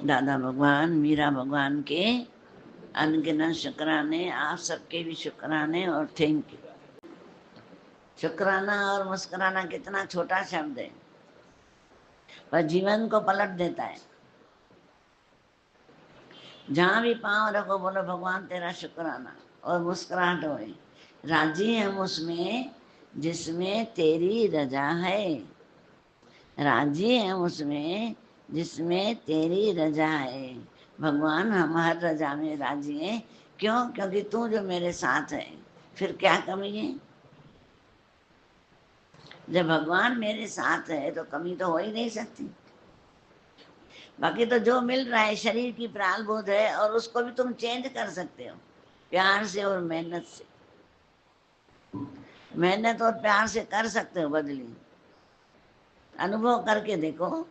दादा भगवान, मीरा भगवान के अनगिनत शुक्राने, आप सबके भी शुक्राने और थैंक यू। शुक्राना और मुस्कुराना कितना छोटा शब्द है, पर जीवन को पलट देता है। जहां भी पांव रखो बोलो भगवान तेरा शुक्राना, और मुस्कुराहट होए। राजी हम उसमें जिसमें तेरी रजा है, राजी हम उसमें जिसमें तेरी रजा है। भगवान हम हर रजा में राजी हैं। क्यों? क्योंकि तू जो मेरे साथ है, फिर क्या कमी है? जब भगवान मेरे साथ है तो कमी तो हो ही नहीं सकती। बाकी तो जो मिल रहा है शरीर की प्रालबोध है, और उसको भी तुम चेंज कर सकते हो प्यार से और मेहनत से। मेहनत और प्यार से कर सकते हो बदली, अनुभव करके देखो।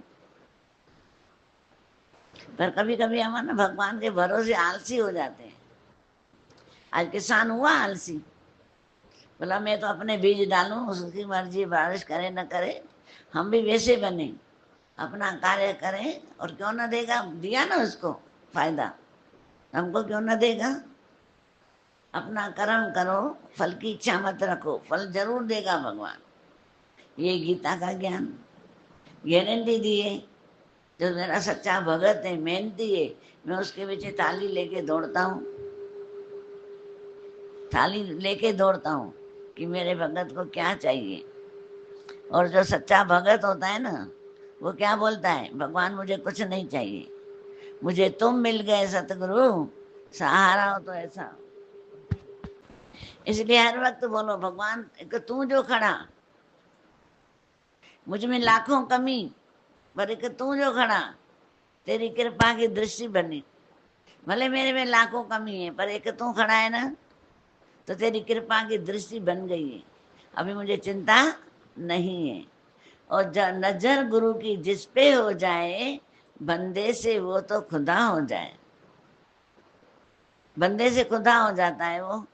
पर कभी कभी हम ना भगवान के भरोसे आलसी हो जाते हैं। आज किसान हुआ आलसी, बोला मैं तो अपने बीज डालूं, उसकी मर्जी, बारिश करे न करे, हम भी वैसे बने, अपना कार्य करें, और क्यों न देगा, दिया ना उसको फायदा, हमको क्यों न देगा। अपना कर्म करो, फल की इच्छा मत रखो, फल जरूर देगा भगवान। ये गीता का ज्ञान गारंटी दी है। जो मेरा सच्चा भगत है, मेहनती है, मैं उसके पीछे थाली लेके दौड़ता हूँ, थाली लेके दौड़ता हूँ कि मेरे भगत को क्या चाहिए। और जो सच्चा भगत होता है ना, वो क्या बोलता है, भगवान मुझे कुछ नहीं चाहिए, मुझे तुम मिल गए सतगुरु, सहारा हो तो ऐसा। इसलिए हर वक्त बोलो भगवान एक तू जो खड़ा, मुझ में लाखों कमी, पर एक तू जो खड़ा, तेरी कृपा की दृष्टि बनी। भले मेरे में लाखों कमी है, पर एक तू खड़ा है ना, तो तेरी कृपा की दृष्टि बन गई है, अभी मुझे चिंता नहीं है। और जब नजर गुरु की जिस पे हो जाए, बंदे से वो तो खुदा हो जाए। बंदे से खुदा हो जाता है वो,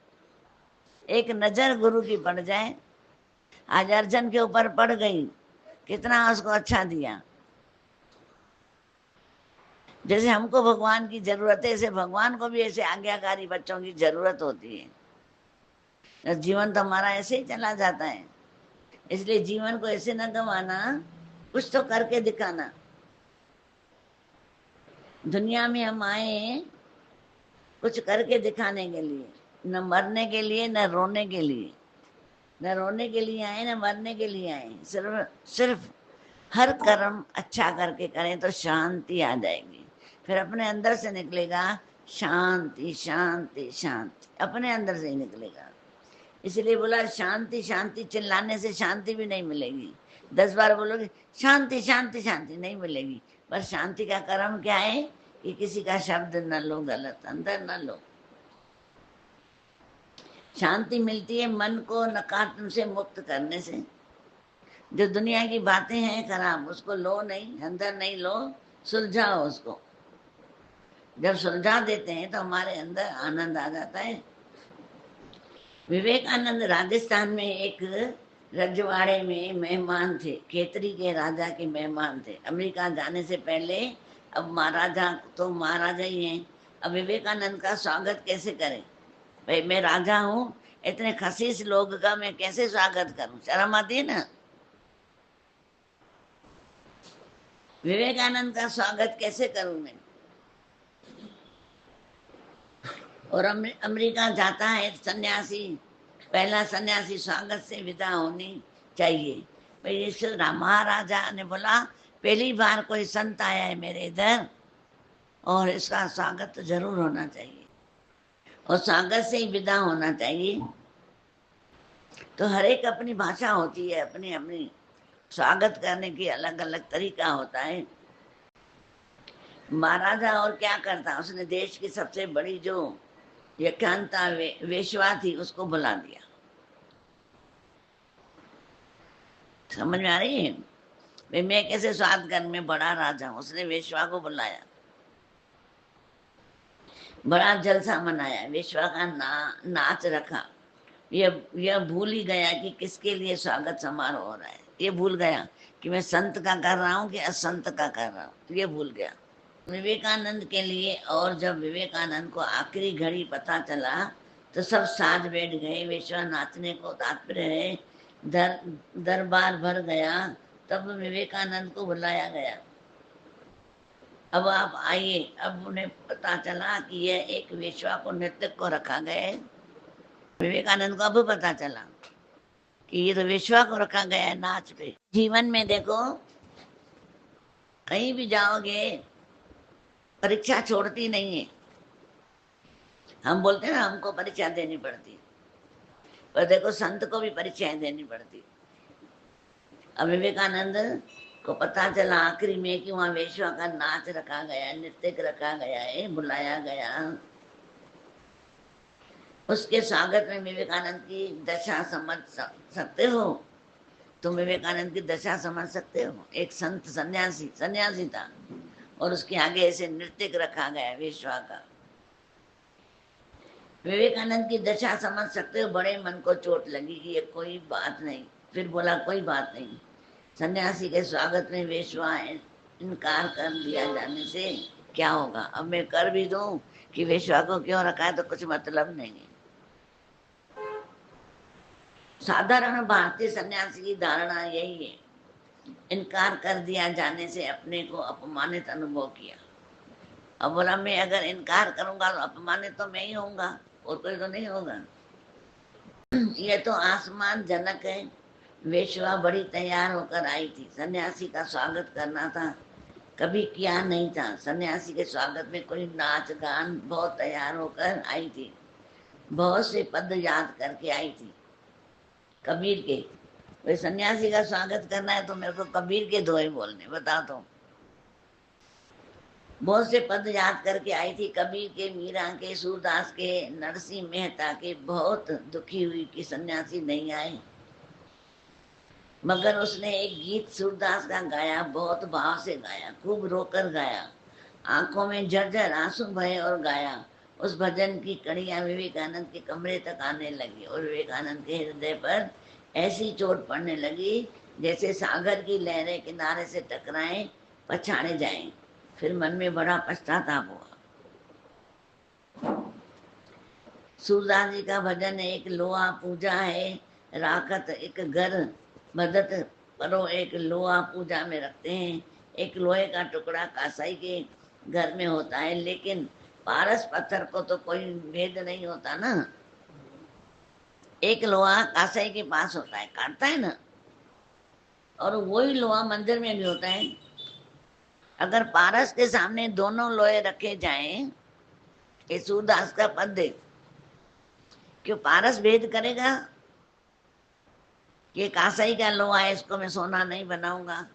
एक नजर गुरु की पड़ जाए। आज अर्जन के ऊपर पड़ गई, कितना उसको अच्छा दिया। जैसे हमको भगवान की जरूरत है, ऐसे भगवान को भी ऐसे आज्ञाकारी बच्चों की जरूरत होती है। जीवन तो हमारा ऐसे ही चला जाता है, इसलिए जीवन को ऐसे न गंवाना, कुछ तो करके दिखाना। दुनिया में हम आए कुछ करके दिखाने के लिए, न मरने के लिए न रोने के लिए। न रोने के लिए आए न मरने के लिए आए, सिर्फ सिर्फ हर कर्म अच्छा करके करें तो शांति आ जाएगी। फिर अपने अंदर से निकलेगा शांति शांति शांति, अपने अंदर से ही निकलेगा। इसलिए बोला शांति शांति, चिल्लाने से शांति भी नहीं मिलेगी। 10 बार बोलोगे शांति शांति शांति, नहीं मिलेगी। पर शांति का कर्म क्या है कि किसी का शब्द न लो गलत, अंदर न लो। शांति मिलती है मन को नकारात्म से मुक्त करने से। जो दुनिया की बातें हैं खराब, उसको लो नहीं, अंदर नहीं लो, सुलझाओ उसको। जब सुलझा देते हैं तो हमारे अंदर आनंद आ जाता है। विवेकानंद राजस्थान में एक रजवाड़े में मेहमान थे, खेतरी के राजा के मेहमान थे, अमेरिका जाने से पहले। अब महाराजा तो महाराजा ही हैं, अब विवेकानंद का स्वागत कैसे करें? भाई मैं राजा हूँ, इतने खसीस लोग का मैं कैसे स्वागत करूं? शर्म आती है ना। विवेकानंद का स्वागत कैसे करूं मैं? और अमेरिका जाता है सन्यासी, पहला सन्यासी स्वागत से विदा होनी चाहिए। भाई इस महाराजा ने बोला पहली बार कोई संत आया है मेरे इधर, और इसका स्वागत तो जरूर होना चाहिए, और स्वागत से ही विदा होना चाहिए। तो हर एक अपनी भाषा होती है, अपनी अपनी स्वागत करने की अलग अलग तरीका होता है। महाराजा और क्या करता, उसने देश की सबसे बड़ी जो यज्ञांता वेश्वा थी उसको बुला दिया। समझ में आ रही है? भाई मैं कैसे स्वागत कर, मैं बड़ा राजा हूं। उसने वेश्वा को बुलाया, बड़ा जलसा मनाया, वेश्वा का नाच रखा। यह भूल ही गया कि किसके लिए स्वागत समारोह हो रहा है। ये भूल गया कि मैं संत का कर रहा हूँ कि असंत का कर रहा हूँ, ये भूल गया। विवेकानंद के लिए। और जब विवेकानंद को आखिरी घड़ी पता चला तो सब साज बैठ गए। वेश्या नाचने को तात्पर्य है, दरबार भर गया। तब विवेकानंद को बुलाया गया, अब आप आइए। अब उन्हें पता चला कि यह एक वेश्या को नृत्यक को रखा गया है। विवेकानंद को अब पता चला कि ये तो वेश्या को रखा गया है नाच पे। जीवन में देखो, कहीं भी जाओगे परीक्षा छोड़ती नहीं है। हम बोलते हैं ना हमको परीक्षा देनी पड़ती, पर देखो संत को भी परीक्षाएं देनी पड़ती। अब विवेकानंद को पता चला आखिरी में कि वहां वेश्या का नाच रखा गया, नृत्य रखा गया है, बुलाया गया। उसके स्वागत में विवेकानंद की दशा समझ सकते हो? तुम विवेकानंद की दशा समझ सकते हो? एक संत सन्यासी था और उसके आगे ऐसे नृत्य रखा गया वेश्या का। विवेकानंद की दशा समझ सकते हो? बड़े मन को चोट लगी कि ये कोई बात नहीं। फिर बोला कोई बात नहीं, सन्यासी के स्वागत में वेश्या इनकार कर दिया जाने से क्या होगा? अब मैं कर भी दूं कि वेश्या को क्यों रखा है तो कुछ मतलब नहीं है। साधारण भारतीय सन्यासी की धारणा यही है, इनकार कर दिया जाने से अपने को अपमानित अनुभव किया। अब बोला मैं अगर इनकार करूंगा तो अपमानित तो मैं ही होऊंगा, और कोई तो नहीं होगा। ये तो आसमान जनक है। वेश्या बड़ी तैयार होकर आई थी, सन्यासी का स्वागत करना था, कभी किया नहीं था। सन्यासी के स्वागत में कोई नाच गान, बहुत तैयार होकर आई थी, बहुत से पद याद करके आई थी कबीर के। वे सन्यासी का स्वागत करना है तो मेरे को कबीर के दोहे बोलने, बता दो। बहुत से पद याद करके आई थी, कबीर के, मीरा के, सूरदास के, नरसिंह मेहता के। बहुत दुखी हुई कि सन्यासी नहीं आए, मगर उसने एक गीत सूरदास का गाया, बहुत भाव से गाया, खूब रोकर गाया, आंखों में झरझर आंसू बहे और गाया। उस भजन की कड़ियां विवेकानंद के कमरे तक आने लगी और विवेकानंद के हृदय पर ऐसी चोट पड़ने लगी जैसे सागर की लहरें किनारे से टकराएं, पछाड़े जाएं। फिर मन में बड़ा पश्चाताप हुआ। सूरदास जी का भजन है, एक लोहा पूजा है राखत एक घर मदद करो। एक लोहा पूजा में रखते हैं, एक लोहे का टुकड़ा कासाई के घर में होता है, लेकिन पारस पत्थर को तो कोई भेद नहीं होता ना। एक लोहा कासाई के पास होता है, काटता है ना, और वही लोहा मंदिर में भी होता है। अगर पारस के सामने दोनों लोहे रखे जाएं, ये सूरदास का पद है, क्यों पारस भेद करेगा कि कासाई का लोहा है इसको मैं सोना नहीं बनाऊंगा,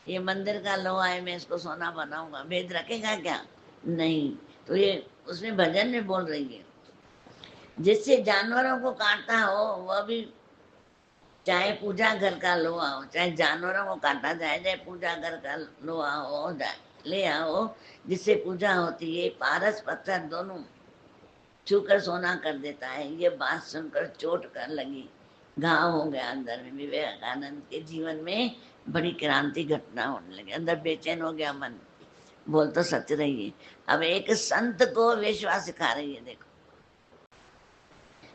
ये मंदिर का लोहा है मैं इसको सोना बनाऊंगा, भेद रखेगा क्या? नहीं। तो ये उसमें भजन में बोल रही है, जिससे जानवरों को काटता हो वह भी, चाहे पूजा घर का लोहा हो, चाहे जानवरों को काटा जाए, चाहे पूजा घर का लोहा हो, ले आओ, जिससे पूजा होती है। पारस पत्थर दोनों छूकर सोना कर देता है। ये बात सुनकर चोट कर लगी, घाव हो गया अंदर में। विवेकानंद के जीवन में बड़ी क्रांति घटना होने लगी, अंदर बेचैन हो गया मन। बोल तो सच रही है। अब एक संत को विश्वास सिखा रही है। देखो,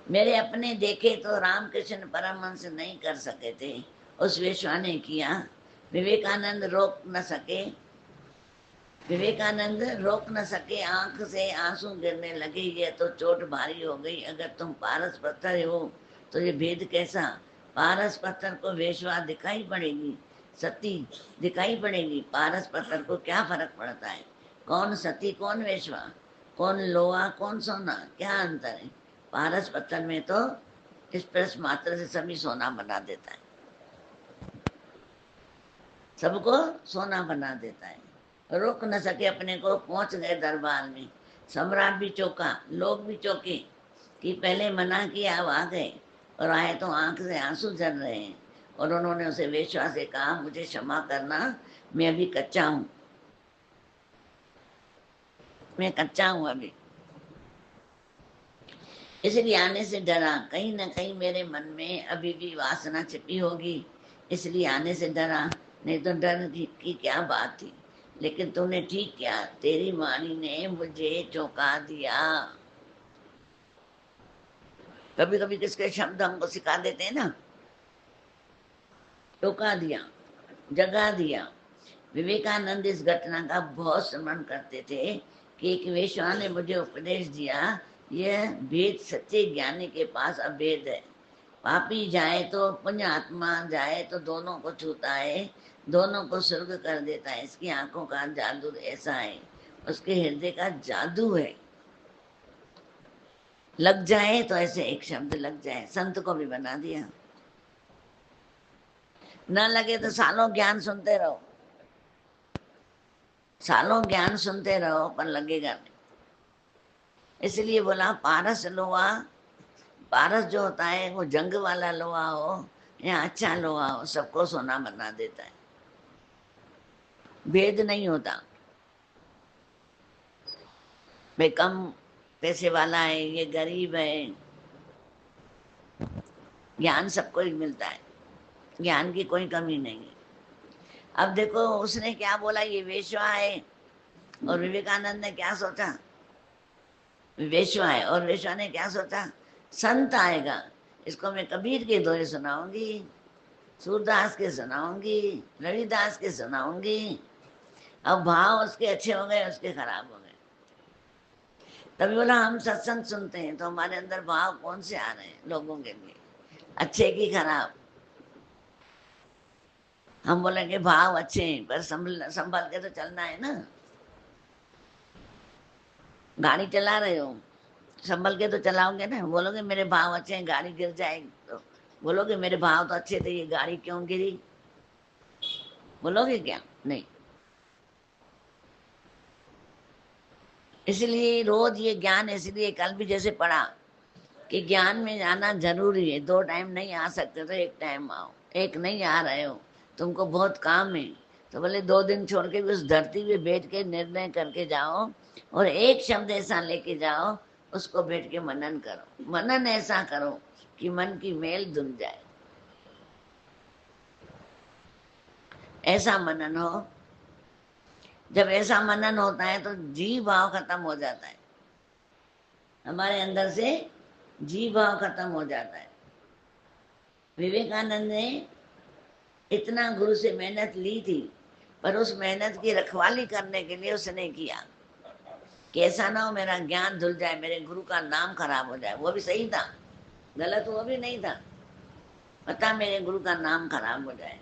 मेरे अपने देखे तो रामकृष्ण परमहंस नहीं कर सके थे, उस वेश्या ने किया। विवेकानंद रोक न सके, विवेकानंद रोक न सके, आंख से आंसू गिरने लगे। ये तो चोट भारी हो गई, अगर तुम पारस पत्थर हो तो ये भेद कैसा? पारस पत्थर को वेश्या दिखाई पड़ेगी, सती दिखाई पड़ेगी, पारस पत्थर को क्या फर्क पड़ता है? कौन सती कौन वेश्या, कौन लोहा कौन सोना, क्या अंतर है? पारस पत्थर में तो स्पर्श मात्र से सभी सोना बना देता है, सबको सोना बना देता है। रोक न सके अपने को, पहुंच गए दरबार में। सम्राट भी चौंका, लोग भी चौंके कि पहले मना किया, अब आ गए, और आए तो आंख से आंसू झर रहे हैं। और उन्होंने उसे वेश्या से कहा, मुझे क्षमा करना, मैं अभी कच्चा हूं, मैं कच्चा हूं अभी, इसलिए आने से डरा। कहीं ना कहीं मेरे मन में अभी भी वासना छिपी होगी, इसलिए आने से डरा, नहीं तो डर की क्या बात थी। लेकिन तूने ठीक किया, तेरी वाणी ने मुझे चौंका दिया। कभी कभी किसके शब्द हमको सिखा देते हैं ना, चौंका दिया, जगा दिया। विवेकानंद इस घटना का बहुत स्मरण करते थे कि एक वेश्या ने मुझे उपदेश दिया, यह भेद सच्चे ज्ञानी के पास अभेद है। पापी जाए तो पुण्य आत्मा जाए तो दोनों को छूता है, दोनों को स्वर्ग कर देता है। इसकी आंखों का जादू ऐसा है, उसके हृदय का जादू है। लग जाए तो ऐसे एक शब्द लग जाए, संत को भी बना दिया। न लगे तो सालों ज्ञान सुनते रहो, सालों ज्ञान सुनते रहो, पर लगेगा नहीं। इसलिए बोला पारस लोहा, पारस जो होता है वो जंग वाला लोहा हो या अच्छा लोहा हो, सबको सोना बना देता है, भेद नहीं होता। भाई कम पैसे वाला है, ये गरीब है, ज्ञान सबको ही मिलता है, ज्ञान की कोई कमी नहीं है। अब देखो उसने क्या बोला, ये वेश्या है, और विवेकानंद ने क्या सोचा, वेश्या है, और वेश्या ने क्या सोचा, संत आएगा, इसको मैं कबीर के दोहे सुनाऊंगी, सूरदास के सुनाऊंगी, रविदास के सुनाऊंगी। अब भाव उसके अच्छे हो गए, उसके खराब हो गए। तभी बोला हम सत्संग सुनते हैं तो हमारे अंदर भाव कौन से आ रहे हैं लोगों के लिए, अच्छे की खराब। हम बोलेंगे भाव अच्छे हैं, पर संभल संभल के तो चलना है ना। गाड़ी चला रहे हो, संभल के तो चलाओगे ना। बोलोगे मेरे भाव अच्छे हैं, गाड़ी गिर जाएगी, तो बोलोगे मेरे भाव तो अच्छे थे, ये गाड़ी क्यों गिरी, बोलोगे क्या? नहीं। इसलिए रोज ये ज्ञान, इसलिए कल भी जैसे पढ़ा कि ज्ञान में जाना जरूरी है। 2 टाइम नहीं आ सकते तो 1 टाइम आओ, एक नहीं आ रहे हो, तुमको बहुत काम है, तो बोले 2 दिन छोड़ के भी उस धरती पे बैठ के निर्णय करके जाओ, और एक शब्द ऐसा लेके जाओ, उसको बैठ के मनन करो। मनन ऐसा करो कि मन की मेल धुल जाए, ऐसा मनन हो। जब ऐसा मनन होता है तो जीव भाव खत्म हो जाता है, हमारे अंदर से जीव भाव खत्म हो जाता है। विवेकानंद ने इतना गुरु से मेहनत ली थी, पर उस मेहनत की रखवाली करने के लिए उसने किया कि ऐसा ना हो मेरा ज्ञान धुल जाए, मेरे गुरु का नाम खराब हो जाए। वो भी सही था, गलत वो भी नहीं था, पता मेरे गुरु का नाम खराब हो जाए।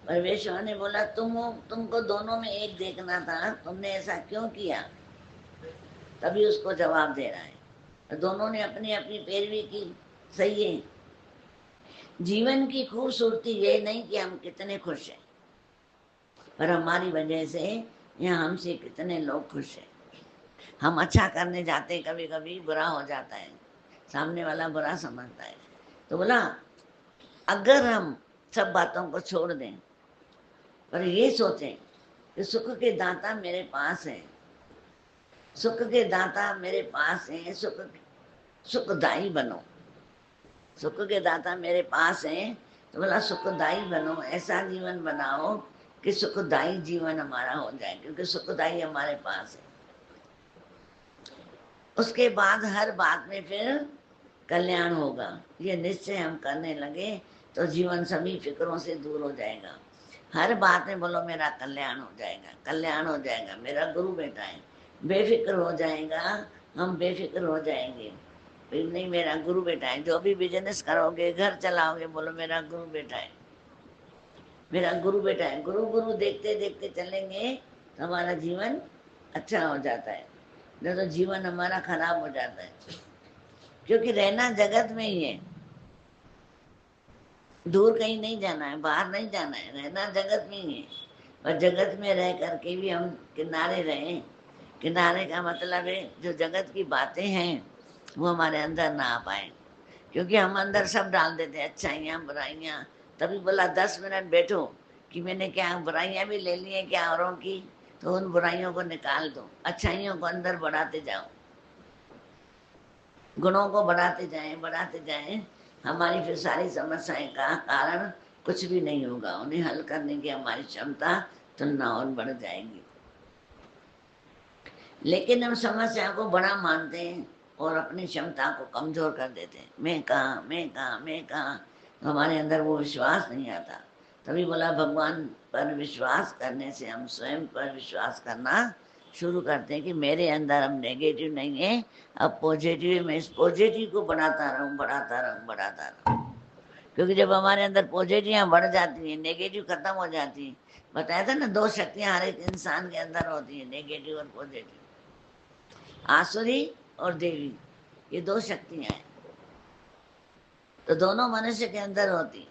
परमेश्वर ने बोला तुमको दोनों में एक देखना था, तुमने ऐसा क्यों किया? तभी उसको जवाब दे रहा है। दोनों ने अपनी अपनी पैरवी की, सही है। जीवन की खूबसूरती ये नहीं कि हम कितने खुश हैं, पर हमारी वजह से यहाँ हमसे कितने लोग खुश हैं। हम अच्छा करने जाते हैं, कभी कभी बुरा हो जाता है, सामने वाला बुरा समझता है। तो बोला अगर हम सब बातों को छोड़ दें, पर ये सोचें कि सुख के दाता मेरे पास है, सुख के दाता मेरे पास है, सुखदाई बनो। सुख के दाता मेरे पास है, तो बोला सुखदाई बनो, ऐसा जीवन बनाओ कि सुखदाई जीवन हमारा हो जाए, क्योंकि सुखदाई हमारे पास है। उसके बाद हर बात में फिर कल्याण होगा, ये निश्चय हम करने लगे तो जीवन सभी फिक्रों से दूर हो जाएगा। हर बात में बोलो मेरा कल्याण हो जाएगा, कल्याण हो जाएगा, मेरा गुरु बेटा है, बेफिक्र हो जाएगा, हम बेफिक्र हो जाएंगे। फिर नहीं मेरा गुरु बेटा है, जो भी बिजनेस करोगे, घर चलाओगे, बोलो मेरा गुरु बेटा है, मेरा गुरु बेटा है। गुरु गुरु देखते देखते चलेंगे तो हमारा जीवन अच्छा हो जाता है, नहीं तो जीवन हमारा खराब हो जाता है। क्योंकि रहना जगत में ही है, दूर कहीं नहीं जाना है, बाहर नहीं जाना है, रहना जगत में ही है। और जगत में रह करके भी हम किनारे रहें। किनारे का मतलब है जो जगत की बातें हैं वो हमारे अंदर ना आ पाए, क्योंकि हम अंदर सब डाल देते हैं, अच्छाइयाँ बुराइयाँ। तभी बोला 10 मिनट बैठो कि मैंने क्या बुराइयाँ भी ले ली हैं क्या औरों की, तो उन बुराइयों को निकाल दो, अच्छाइयों को अंदर बढ़ाते जाओ, गुणों को बढ़ाते जाएं। हमारी फिर सारी समस्याएं का कारण कुछ भी नहीं होगा, उन्हें हल करने की हमारी क्षमता तुलना और बढ़ जाएगी। लेकिन हम समस्या को बड़ा मानते हैं और अपनी क्षमता को कमजोर कर देते हैं। मैं कहाँ, मैं कहाँ, मैं कहाँ, तो हमारे अंदर वो विश्वास नहीं आता। तभी बोला भगवान पर विश्वास करने से हम स्वयं पर विश्वास करना शुरू करते हैं कि मेरे अंदर अब नेगेटिव नहीं है, अब पॉजिटिव है। मैं इस पॉजिटिव को बढ़ाता रहूं, बढ़ाता रहूं, बढ़ाता रहूं। क्योंकि जब हमारे अंदर पॉजिटिव बढ़ जाती है, नेगेटिव खत्म हो जाती है। बताया था ना, दो शक्तियां हर एक इंसान के अंदर होती है, नेगेटिव और पॉजिटिव। आसुरी और देवी, ये दो शक्तियां हैं। तो दोनों मनुष्य के अंदर होती है।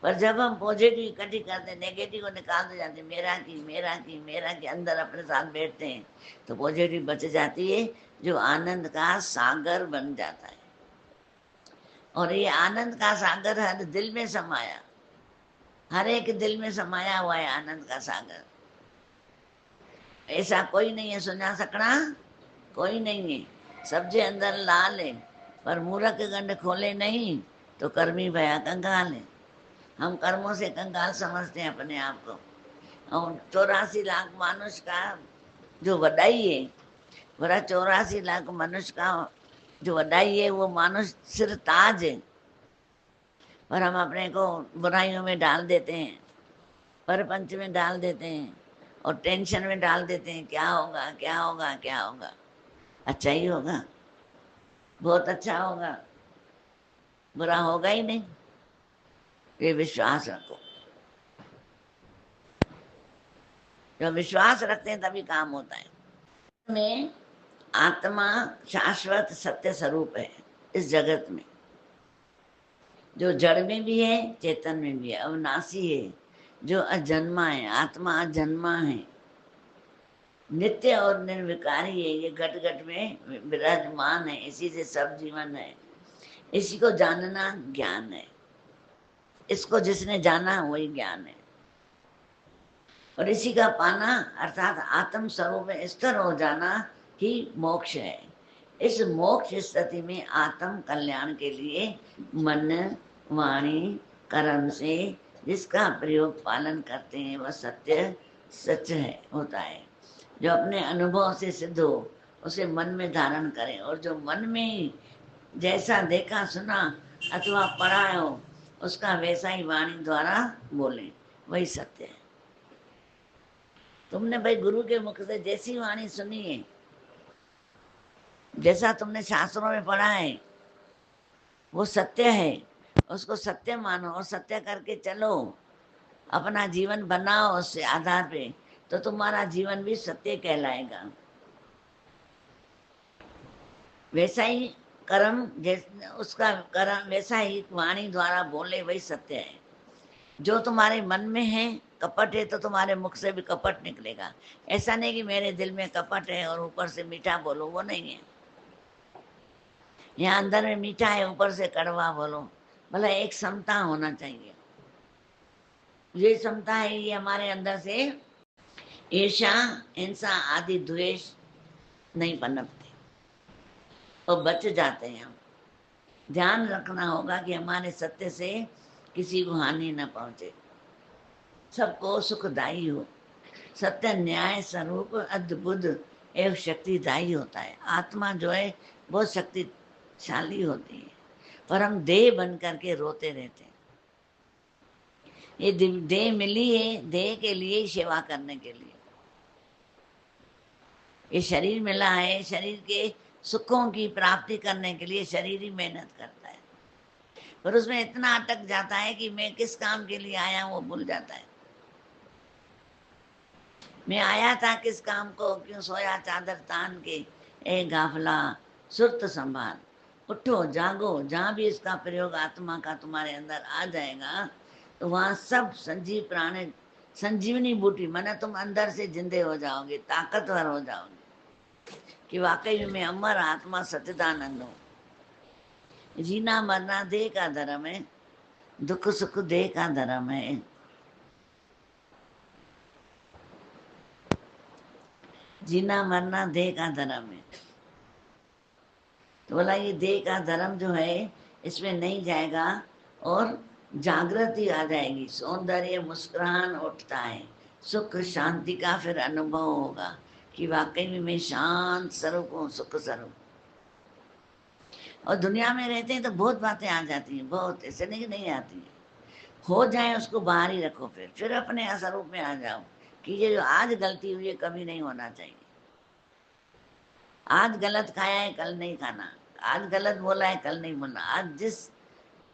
पर जब हम पॉजिटिव इकट्ठी करते हैं, नेगेटिव को निकालते जाते हैं, मेरा की, मेरा की, मेरा के अंदर अपने साथ बैठते हैं, तो पॉजिटिव बच जाती है, जो आनंद का सागर बन जाता है। और ये आनंद का सागर हर दिल में समाया, हर एक दिल में समाया हुआ है आनंद का सागर। ऐसा कोई नहीं है सुना सकना, कोई नहीं है। सबके अंदर लाल है, पर मूर्ख गंड खोले नहीं, तो कर्मी भया कंगाल है। हम कर्मों से कंगाल समझते हैं अपने आप को। और 84 लाख मनुष्य का जो वडाई है, बड़ा 84 लाख मनुष्य का जो वडाई है, वो मनुष्य सिर ताज है। पर हम अपने को बुराइयों में डाल देते हैं, परपंच में डाल देते हैं, और टेंशन में डाल देते हैं, क्या होगा, क्या होगा, क्या होगा। अच्छा ही होगा, बहुत अच्छा होगा, बुरा होगा ही नहीं। ये विश्वास रखो। जब विश्वास रखते हैं तभी काम होता है। में आत्मा शाश्वत सत्य स्वरूप है इस जगत में, जो जड़ में भी है, चेतन में भी है, अविनाशी है, जो अजन्मा है। आत्मा अजन्मा है, नित्य और निर्विकारी है। ये घट घट में विराजमान है, इसी से सब जीवन है। इसी को जानना ज्ञान है। इसको जिसने जाना वही ज्ञान है। और इसी का पाना अर्थात आत्म स्वरूप में स्थिर हो जाना ही मोक्ष है। इस मोक्ष स्थिति में आत्म कल्याण के लिए मन, वाणी, कर्म से जिसका प्रयोग पालन करते हैं वह सत्य सच है, होता है। जो अपने अनुभव से सिद्ध हो उसे मन में धारण करें, और जो मन में ही जैसा देखा, सुना अथवा पढ़ा हो उसका वैसा ही वाणी द्वारा बोले, वही सत्य है। तुमने भाई गुरु के मुख से जैसी वाणी सुनी है, जैसा तुमने शास्त्रों में पढ़ा है, वो सत्य है। उसको सत्य मानो और सत्य करके चलो, अपना जीवन बनाओ उससे आधार पे, तो तुम्हारा जीवन भी सत्य कहलाएगा। वैसा ही कर्म, उसका कर्म वैसा ही वाणी द्वारा बोले, वही सत्य है। जो तुम्हारे मन में है कपट है, तो तुम्हारे मुख से भी कपट निकलेगा। ऐसा नहीं कि मेरे दिल में कपट है और ऊपर से मीठा बोलो, वो नहीं है। यहाँ अंदर में मीठा है, ऊपर से कड़वा बोलो, भला एक समता होना चाहिए। ये समता है, ये हमारे अंदर से ईर्ष्या, हिंसा आदि द्वेष नहीं पनपते और बच जाते हैं हम। ध्यान रखना होगा कि हमारे सत्य से किसी को हानि न पहुंचे, सबको सुखदायी हो। सत्य न्याय स्वरूप अद्भुत एवं शक्तिदायी होता है। आत्मा जो है बहुत शक्तिशाली होती है, पर हम देह बन करके रोते रहते हैं। ये देह मिली है देह के लिए ही, सेवा करने के लिए। ये शरीर मिला है शरीर के सुखों की प्राप्ति करने के लिए, शरीर ही मेहनत करता है। पर उसमें इतना अटक जाता है कि मैं किस काम के लिए आया हूं वो भूल जाता है। मैं आया था किस काम को, क्यों सोया चादर तान के, ए गाफला सुरत संभाल। उठो जागो, जहां भी इसका प्रयोग आत्मा का तुम्हारे अंदर आ जाएगा, तो वहां सब संजीव प्राण, संजीवनी बूटी, माना तुम अंदर से जिंदे हो जाओगे, ताकतवर हो जाओगे कि वाकई में मैं अमर आत्मा सच्चिदानंद हूँ। जीना मरना देह का धर्म है, दुख सुख देह का धर्म है। जीना मरना देह का धर्म है। तो बोला ये देह का धर्म जो है इसमें नहीं जाएगा और जागृति आ जाएगी, सौंदर्य मुस्कुराहट उठता है, सुख शांति का फिर अनुभव होगा कि वाकई में मैं शांत स्वरूप हूँ, सुख स्वरूप। और दुनिया में रहते हैं तो बहुत बातें आ जाती हैं, बहुत, ऐसे नहीं कि नहीं आती हैं। हो जाए उसको बाहर ही रखो, फिर अपने स्वरूप में आ जाओ कि ये जो आज गलती हुई है कभी नहीं होना चाहिए। आज गलत खाया है कल नहीं खाना, आज गलत बोला है कल नहीं बोलना। आज जिस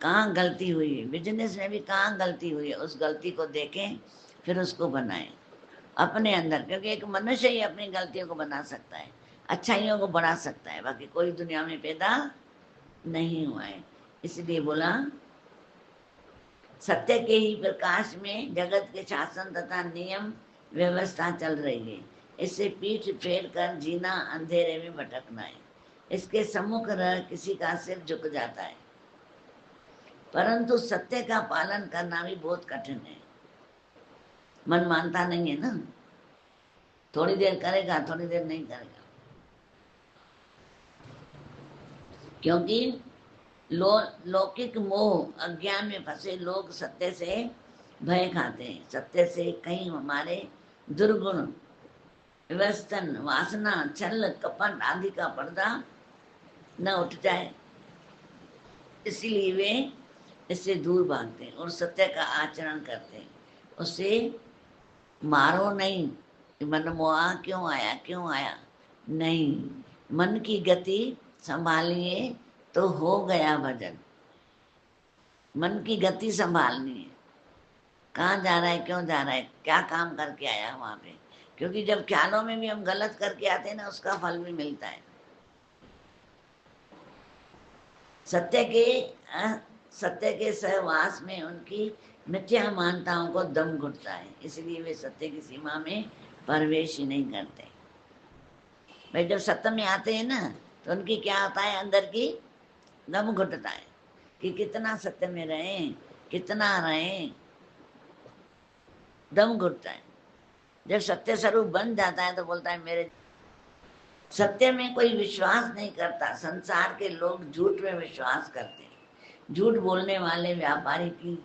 कहाँ गलती हुई है, बिजनेस में भी कहाँ गलती हुई है, उस गलती को देखें, फिर उसको बनाएं अपने अंदर। क्योंकि एक मनुष्य ही अपनी गलतियों को बना सकता है, अच्छाइयों को बढ़ा सकता है, बाकी कोई दुनिया में पैदा नहीं हुआ है। इसलिए बोला सत्य के ही प्रकाश में जगत के शासन तथा नियम व्यवस्था चल रही है। इससे पीठ फेर कर जीना अंधेरे में भटकना है। इसके सम्मुख रह किसी का सिर झुक जाता है, परंतु सत्य का पालन करना भी बहुत कठिन है। मन मानता नहीं है ना, थोड़ी देर करेगा, थोड़ी देर नहीं करेगा, क्योंकि लौकिक मोह अज्ञान में फंसे लोग सत्य से भय खाते हैं। सत्य से कहीं हमारे दुर्गुण, व्यसन, वासना, छल, कपट आदि का पर्दा न उठ जाए, इसीलिए वे इससे दूर भागते हैं और सत्य का आचरण करते हैं। उसे मारो नहीं कि मनमोहा क्यों आया क्यों आया, नहीं, मन की गति संभालिए तो हो गया भजन। मन की गति संभालनी है, कहाँ जा रहा है, क्यों जा रहा है, क्या काम करके आया वहां पे। क्योंकि जब ख्यालों में भी हम गलत करके आते हैं ना, उसका फल भी मिलता है। सत्य के सहवास में उनकी मिथ्या मान्यताओं को दम घुटता है, इसलिए वे सत्य की सीमा में प्रवेश ही नहीं करते। भाई जब सत्य में आते हैं ना, तो उनकी क्या होता है, अंदर की दम घुटता है कि कितना सत्य में रहें, कितना रहें, दम घुटता है। जब सत्य स्वरूप बन जाता है तो बोलता है मेरे। सत्य में कोई विश्वास नहीं करता। संसार के लोग झूठ में विश्वास करते हैं। झूठ बोलने वाले व्यापारी की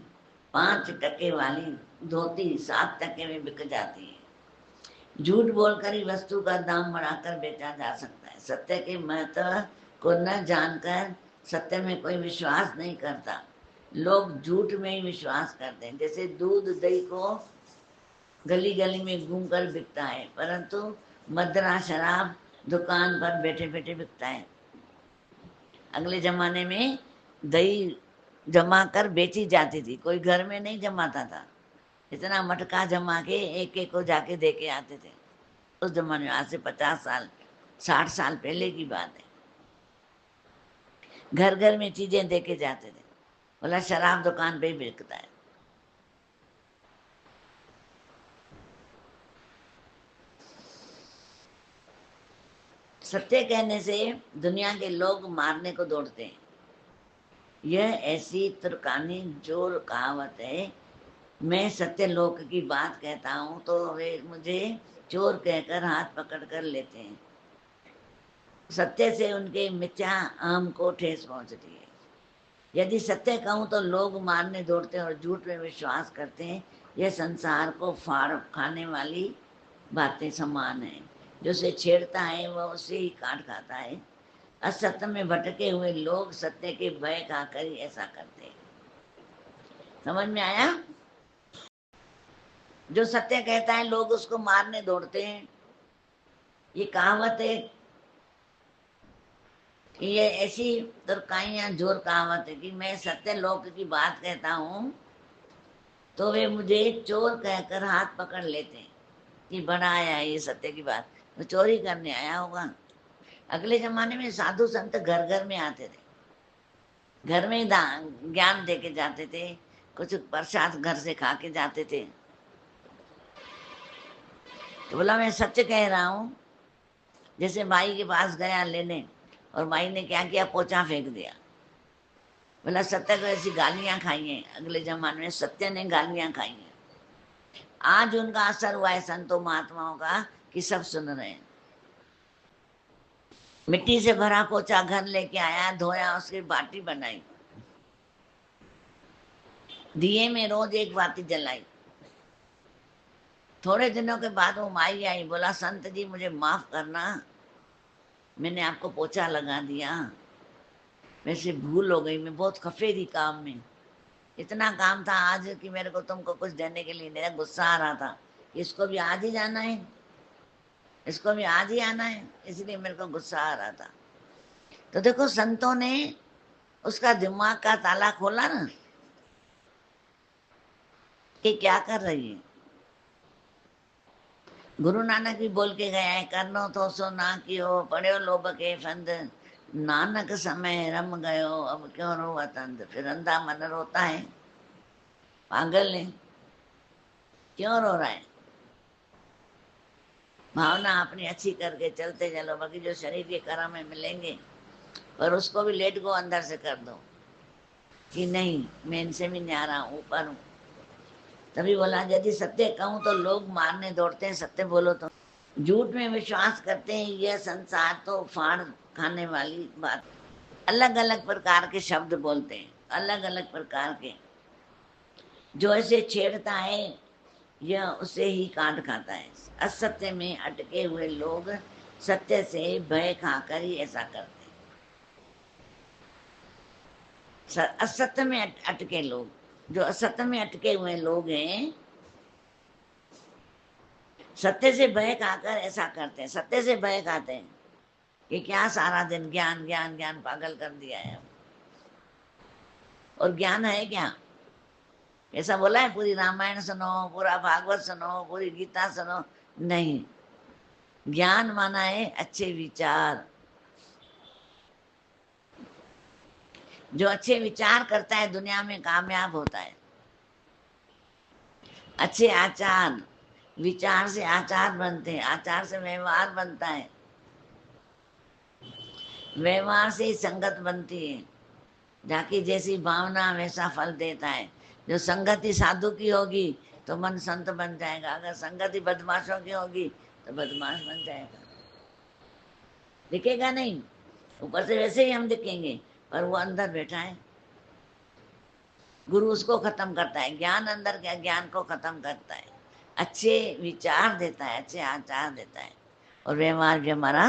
5 टके वाली धोती 7 टके में बिक जाती है। झूठ बोलकर ही वस्तु का दाम बढ़ाकर बेचा जा सकता है। सत्य के महत्व को न जानकर सत्य में कोई विश्वास नहीं करता। लोग झूठ में ही विश्वास करते हैं। जैसे दूध दही को गली गली में घूम कर बिकता है, परंतु मदिरा शराब दुकान पर बैठे बैठे बिकता है। अगले जमाने में दही जमा कर बेची जाती थी, कोई घर में नहीं जमाता था। इतना मटका जमा के एक एक को जाके दे के आते थे उस जमाने में। आज से 50 साल 60 साल पहले की बात है। घर घर में चीजें दे के जाते थे, बोला शराब दुकान पे ही बिकता है। सत्य कहने से दुनिया के लोग मारने को दौड़ते हैं। यह ऐसी तुर्कानी जोर कहावत है, मैं सत्य लोक की बात कहता हूँ तो वे मुझे चोर कहकर हाथ पकड़ कर लेते हैं। सत्य से उनके मिथ्या अहम को ठेस पहुंचती है। यदि सत्य कहूँ तो लोग मारने दौड़ते हैं और झूठ में विश्वास करते हैं। यह संसार को फाड़ खाने वाली बातें समान है। जो उसे छेड़ता है वह उसे ही काट खाता है। असत्य में भटके हुए लोग सत्य के भय खाकर ही ऐसा करते हैं। समझ में आया? जो सत्य कहता है लोग उसको मारने दौड़ते हैं। ये कहावत है कि ये ऐसी तुर्काइयां जोर कहावत है कि मैं सत्य लोक की बात कहता हूँ तो वे मुझे चोर कहकर हाथ पकड़ लेते हैं कि बड़ा आया है ये सत्य की बात, वो चोरी करने आया होगा। अगले जमाने में साधु संत घर घर में आते थे, घर में ज्ञान दे के जाते थे, कुछ प्रसाद घर से खा के जाते थे। तो बोला मैं सच कह रहा हूँ। जैसे माई के पास गया लेने और माई ने क्या किया, पोछा फेंक दिया। बोला सत्य को ऐसी गालियां खाई हैं, अगले जमाने में सत्य ने गालियां खाई हैं। आज उनका असर हुआ है संतों महात्माओं का कि सब सुन रहे हैं। मिट्टी से भरा पोछा घर लेके आया, धोया, उसकी बाटी बनाई, दिए में रोज एक बाती जलाई, थोड़े दिनों के बाद वो माई आई, बोला संत जी मुझे माफ करना, मैंने आपको पोछा लगा दिया, वैसे भूल हो गई, मैं बहुत खफे थी काम में, इतना काम था आज कि मेरे को तुमको कुछ देने के लिए मेरा गुस्सा आ रहा था, इसको भी आज ही जाना है, इसको भी आज ही आना है, इसलिए मेरे को गुस्सा आ रहा था। तो देखो संतों ने उसका दिमाग का ताला खोला ना कि क्या कर रही है। गुरु नानक भी बोल के गया है, करनो तो सो ना कियो, पढ़ो लोभ के फंद, नानक समय रम गयो, अब क्यों रोवा तंद। फिर अंधा मन रोता है, पागल है, क्यों रो रहा है। भावना अपनी अच्छी करके चलते चलो, बाकी जो शरीर के कर्म में मिलेंगे, पर उसको भी लेट गो, अंदर से कर दो कि नहीं मैं इनसे भी न्यारा हूँ, ऊपर हूँ। तभी बोला यदि सत्य कहूँ तो लोग मारने दौड़ते हैं, सत्य बोलो तो झूठ में विश्वास करते हैं, यह संसार तो फाड़ खाने वाली बात। अलग अलग प्रकार के शब्द बोलते हैं, अलग अलग प्रकार के, जो ऐसे छेड़ता है यह उसे ही काट खाता है। असत्य में अटके हुए लोग सत्य से भय खाकर ही ऐसा करते हैं। असत्य में अटके लोग, जो असत्य में अटके हुए लोग हैं, सत्य से भय खाकर ऐसा करते हैं। सत्य से भय खाते हैं कि क्या सारा दिन ज्ञान ज्ञान ज्ञान, पागल कर दिया है। और ज्ञान है क्या? ऐसा बोला है पूरी रामायण सुनो, पूरा भागवत सुनो, पूरी गीता सुनो, नहीं। ज्ञान माना है अच्छे विचार। जो अच्छे विचार करता है दुनिया में कामयाब होता है। अच्छे आचार, विचार से आचार बनते हैं, आचार से व्यवहार बनता है, व्यवहार से ही संगत बनती है। जाकी जैसी भावना वैसा फल देता है। जो संगति साधु की होगी तो मन संत बन जाएगा, अगर संगति बदमाशों की होगी तो बदमाश बन जाएगा। दिखेगा नहीं, ऊपर से वैसे ही हम दिखेंगे, पर वो अंदर बैठा है। गुरु उसको खत्म करता है, ज्ञान अंदर के ज्ञान को खत्म करता है, अच्छे विचार देता है, अच्छे आचार देता है, और व्यवहार भी हमारा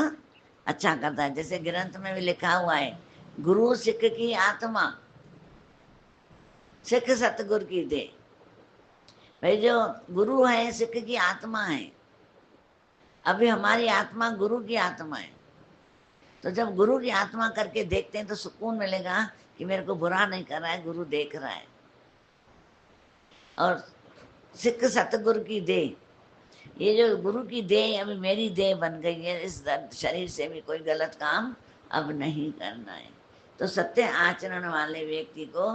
अच्छा करता है। जैसे ग्रंथ में भी लिखा हुआ है, गुरु सिख की आत्मा, सिख सतगुरु की दे। भाई जो गुरु है सिख की आत्मा है, अभी हमारी आत्मा गुरु की आत्मा है। तो जब गुरु की आत्मा करके देखते हैं तो सुकून मिलेगा कि मेरे को बुरा नहीं कर रहा है, गुरु देख रहा है। और सिख सतगुरु की देह, ये जो गुरु की देह अभी मेरी देह बन गई है, इस शरीर से भी कोई गलत काम अब नहीं करना है। तो सत्य आचरण वाले व्यक्ति को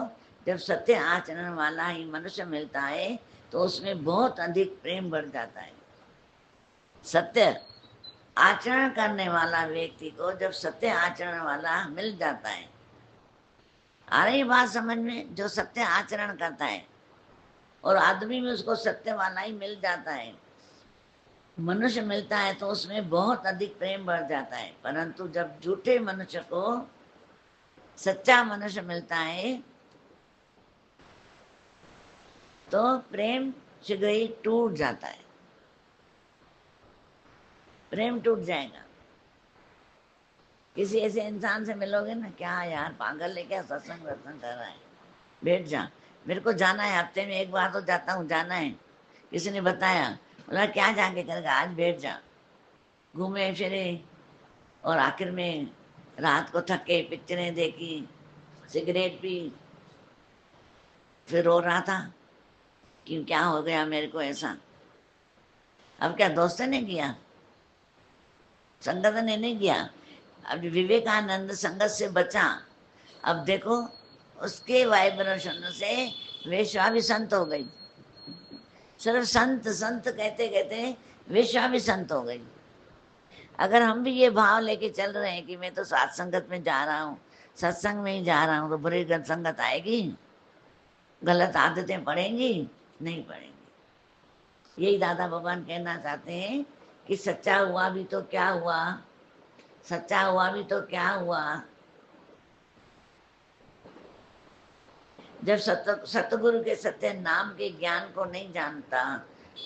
जब सत्य आचरण वाला ही मनुष्य मिलता है तो उसमें बहुत अधिक प्रेम बढ़ जाता है। सत्य आचरण करने वाला व्यक्ति को जब सत्य आचरण वाला मिल जाता है, आ रही बात समझ में? जो सत्य आचरण करता है और आदमी में उसको सत्य वाला ही मिल जाता है, मनुष्य मिलता है तो उसमें बहुत अधिक प्रेम बढ़ जाता है। परंतु जब झूठे मनुष्य को सच्चा मनुष्य मिलता है तो प्रेम शीघ्र ही टूट जाता है, प्रेम टूट जाएगा। किसी ऐसे इंसान से मिलोगे ना, क्या यार पागल है क्या, सत्संग वत्संग कर रहा है, बैठ जा, मेरे को जाना है, हफ्ते में एक बार तो जाता हूँ, जाना है, किसी ने बताया, बोला क्या जाके करेगा, आज बैठ जा। घूमे फिरे और आखिर में रात को थके, पिक्चरें देखी, सिगरेट पी, फिर रो रहा था कि क्या हो गया मेरे को ऐसा। अब क्या दोस्त ने किया, संगत ने नहीं किया। अब विवेकानंद संगत से बचा, अब देखो उसके वाइब्रेशन से वेश्या भी संत हो गई। सिर्फ संत संत कहते कहते वेश्या भी संत हो गई। अगर हम भी ये भाव लेके चल रहे हैं कि मैं तो सत्संगत में जा रहा हूँ, सत्संग में ही जा रहा हूँ, तो बुरी संगत आएगी, गलत आदतें पड़ेंगी? नहीं पड़ेंगी। यही दादा भगवान कहना चाहते हैं कि सच्चा हुआ भी तो क्या हुआ, सच्चा हुआ भी तो क्या हुआ। जब सतगुरु के सत्य नाम के ज्ञान को नहीं जानता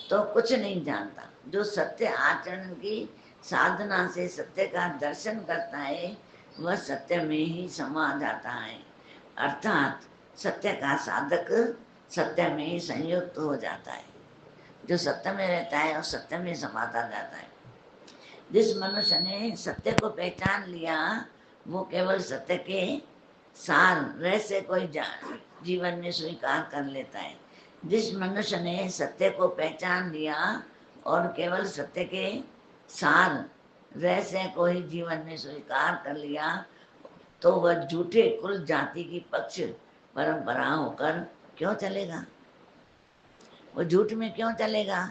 तो कुछ नहीं जानता। जो सत्य आचरण की साधना से सत्य का दर्शन करता है वह सत्य में ही समा जाता है, अर्थात सत्य का साधक सत्य में ही संयुक्त हो जाता है। जो सत्य में रहता है और सत्य में समाता जाता है। जिस मनुष्य ने सत्य को पहचान लिया वो केवल सत्य के सार रहस्य को जीवन में स्वीकार कर लेता है। जिस मनुष्य ने सत्य को पहचान लिया और केवल सत्य के सार रहस्य को ही जीवन में स्वीकार कर लिया तो वह झूठे कुल जाति की पक्ष परंपरा होकर क्यों चलेगा? वो झूठ में क्यों चलेगा?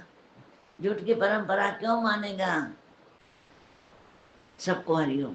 झूठ की परंपरा क्यों मानेगा? सबको हरिओम।